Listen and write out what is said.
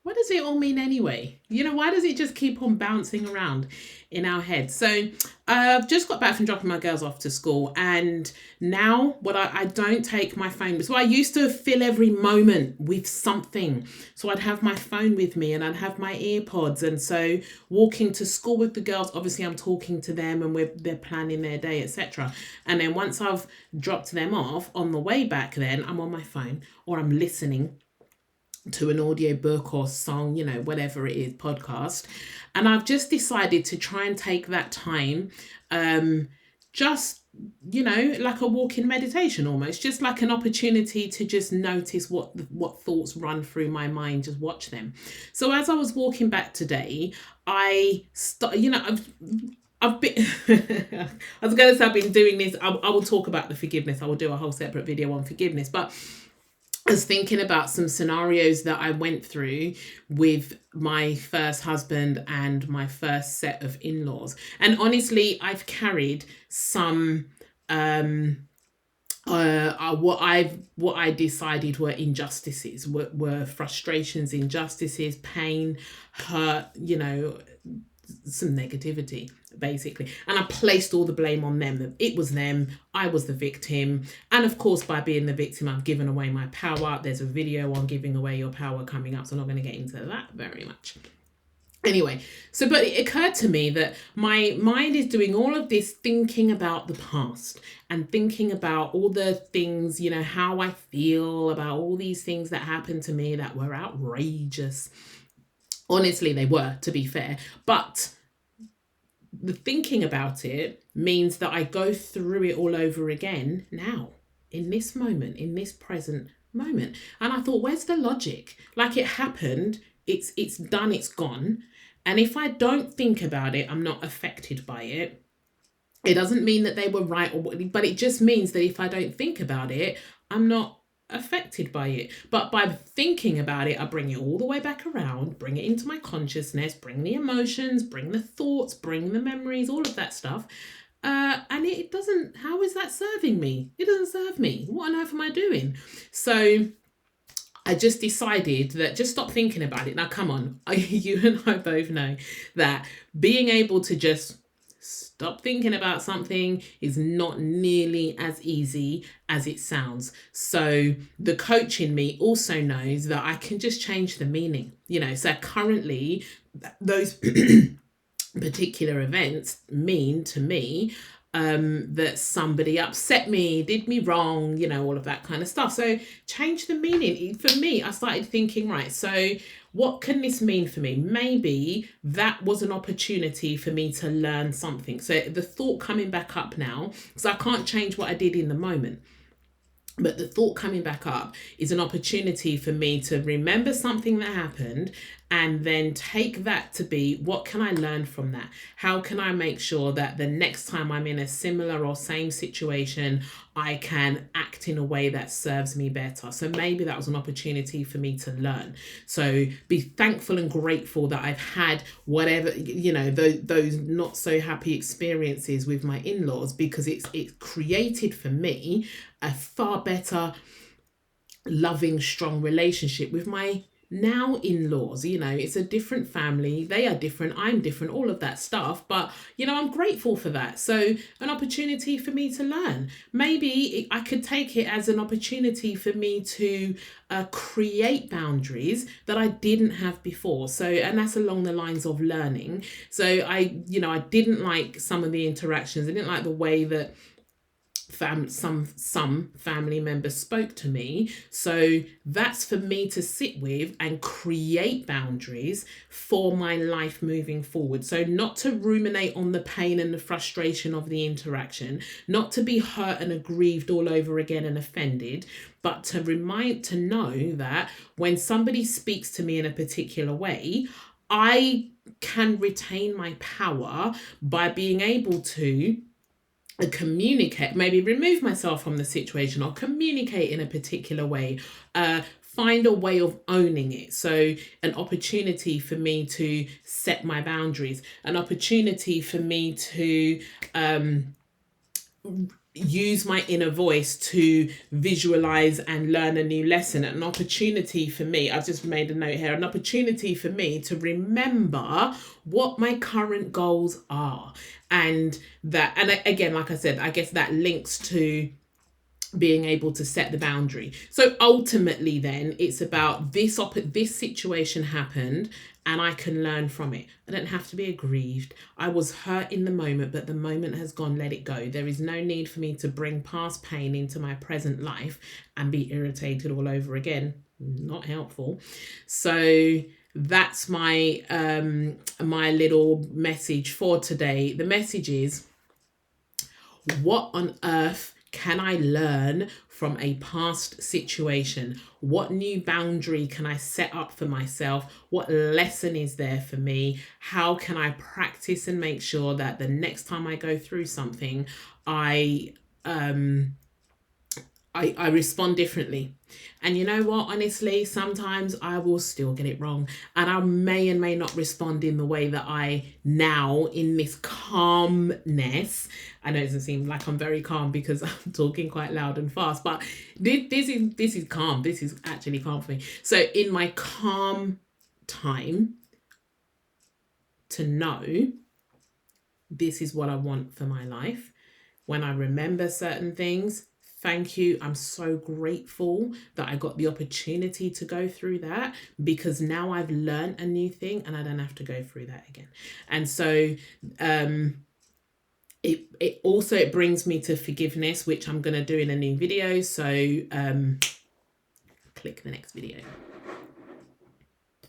what does it all mean anyway? Why does it just keep on bouncing around in our heads? So I've just got back from dropping my girls off to school, and now I don't take my phone. So I used to fill every moment with something. So I'd have my phone with me and I'd have my earpods. And so walking to school with the girls, obviously I'm talking to them and they're planning their day, etc. And then once I've dropped them off on the way back, then I'm on my phone or I'm listening to an audio book or song, whatever it is, podcast. And I've just decided to try and take that time, just, like a walk-in meditation almost, just like an opportunity to just notice what thoughts run through my mind, just watch them. So as I was walking back today, I've been I was going to say I've been doing this. I will talk about the forgiveness. I will do a whole separate video on forgiveness, but I was thinking about some scenarios that I went through with my first husband and my first set of in-laws. And honestly, I've carried some what I decided were injustices, were frustrations, injustices, pain, hurt, some negativity basically, and I placed all the blame on them, that it was them, I was the victim. And of course, by being the victim, I've given away my power. There's a video on giving away your power coming up, so I'm not going to get into that very much. Anyway, but it occurred to me that my mind is doing all of this thinking about the past and thinking about all the things, how I feel about all these things that happened to me that were outrageous. Honestly, they were, to be fair. But the thinking about it means that I go through it all over again now, in this moment, in this present moment. And I thought, where's the logic? Like, it happened, it's done, it's gone. And if I don't think about it, I'm not affected by it. It doesn't mean that they were right, but it just means that if I don't think about it, I'm not affected by it. But by thinking about it, I bring it all the way back around, bring it into my consciousness, bring the emotions, bring the thoughts, bring the memories, all of that stuff. And it doesn't, how is that serving me? It doesn't serve me. What on earth am I doing? So I just decided that just stop thinking about it. Now, come on, you and I both know that being able to just stop thinking about something is not nearly as easy as it sounds. So the coach in me also knows that I can just change the meaning, so currently those particular events mean to me that somebody upset me, did me wrong, all of that kind of stuff. So change the meaning. For me, I started thinking, right, so what can this mean for me? Maybe that was an opportunity for me to learn something. So the thought coming back up now, because I can't change what I did in the moment, but the thought coming back up is an opportunity for me to remember something that happened and then take that to be, what can I learn from that? How can I make sure that the next time I'm in a similar or same situation, I can act in a way that serves me better? So maybe that was an opportunity for me to learn. So be thankful and grateful that I've had whatever, those not so happy experiences with my in-laws, because it's created for me a far better, loving, strong relationship with my now in-laws. It's a different family, they are different, I'm different, all of that stuff, but I'm grateful for that. So an opportunity for me to learn. Maybe I could take it as an opportunity for me to create boundaries that I didn't have before. So, and that's along the lines of learning. So I didn't like some of the interactions. I didn't like the way that some family members spoke to me. So that's for me to sit with and create boundaries for my life moving forward. So not to ruminate on the pain and the frustration of the interaction, not to be hurt and aggrieved all over again and offended, but to know that when somebody speaks to me in a particular way, I can retain my power by being able to communicate, maybe remove myself from the situation or communicate in a particular way, find a way of owning it. So an opportunity for me to set my boundaries, an opportunity for me to use my inner voice to visualize and learn a new lesson. An opportunity for me, I've just made a note here, an opportunity for me to remember what my current goals are. And that, and again, like I said, I guess that links to being able to set the boundary. So ultimately then it's about this situation happened and I can learn from it. I don't have to be aggrieved. I was hurt in the moment, but the moment has gone, let it go. There is no need for me to bring past pain into my present life and be irritated all over again. Not helpful. So that's my my little message for today. The message is, what on earth can I learn from a past situation? What new boundary can I set up for myself? What lesson is there for me? How can I practice and make sure that the next time I go through something, I respond differently? And you know what, honestly, sometimes I will still get it wrong, and I may and may not respond in the way that I now, in this calmness. I know it doesn't seem like I'm very calm because I'm talking quite loud and fast, but this is calm. This is actually calm for me. So in my calm time, to know this is what I want for my life. When I remember certain things, thank you. I'm so grateful that I got the opportunity to go through that, because now I've learned a new thing and I don't have to go through that again. And so it also, it brings me to forgiveness, which I'm going to do in a new video. So click the next video.